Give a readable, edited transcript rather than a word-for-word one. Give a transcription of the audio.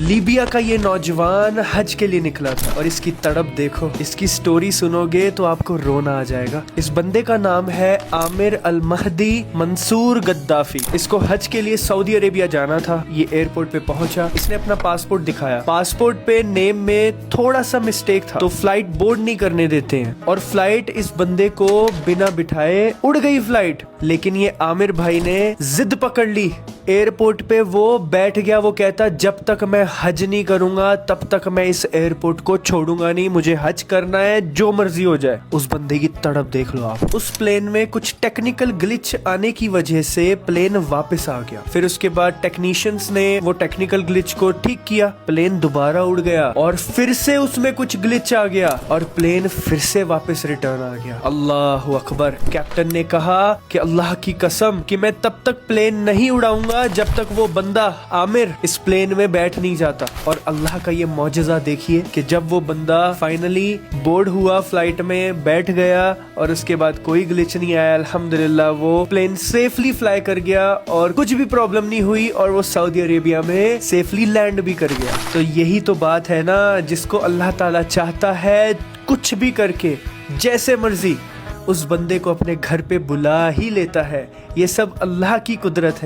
Libya का ये नौजवान हज के लिए निकला था और इसकी तड़प देखो। इसकी स्टोरी सुनोगे तो आपको रोना आ जाएगा। इस बंदे का नाम है आमिर अल महदी मंसूर गद्दाफी। इसको हज के लिए सऊदी अरेबिया जाना था। ये एयरपोर्ट पे पहुंचा, इसने अपना पासपोर्ट दिखाया। पासपोर्ट पे नेम में थोड़ा सा मिस्टेक था तो फ्लाइट बोर्ड नहीं करने देते हैं और फ्लाइट इस बंदे को बिना बिठाए उड़ गई फ्लाइट। लेकिन ये आमिर भाई ने जिद पकड़ ली। एयरपोर्ट पे वो बैठ गया। वो कहता जब तक मैं हज नहीं करूंगा तब तक मैं इस एयरपोर्ट को छोड़ूंगा नहीं, मुझे हज करना है, जो मर्जी हो जाए। उस बंदे की तड़प देख लो आप। उस प्लेन में कुछ टेक्निकल ग्लिच आने की वजह से प्लेन वापस आ गया। फिर उसके बाद टेक्नीशियंस ने वो टेक्निकल ग्लिच को ठीक किया। प्लेन दोबारा उड़ गया और फिर से उसमें कुछ ग्लिच आ गया और प्लेन फिर से वापस रिटर्न आ गया। अल्लाह अकबर। कैप्टन ने कहा कि अल्लाह की कसम कि मैं तब तक प्लेन नहीं उड़ाऊंगा जब तक वो बंदा आमिर इस प्लेन में बैठ नहीं जाता। और अल्लाह का ये मौजज़ा देखिए कि जब वो बंदा फाइनली बोर्ड हुआ, फ्लाइट में बैठ गया और उसके बाद कोई ग्लिच नहीं आया। अल्हम्दुलिल्लाह वो प्लेन सेफली फ्लाई कर गया और कुछ भी प्रॉब्लम नहीं हुई और वो सऊदी अरेबिया में सेफली लैंड भी कर गया। तो यही तो बात है ना, जिसको अल्लाह ताला चाहता है कुछ भी करके जैसे मर्जी उस बंदे को अपने घर पे बुला ही लेता है। ये सब अल्लाह की कुदरत है।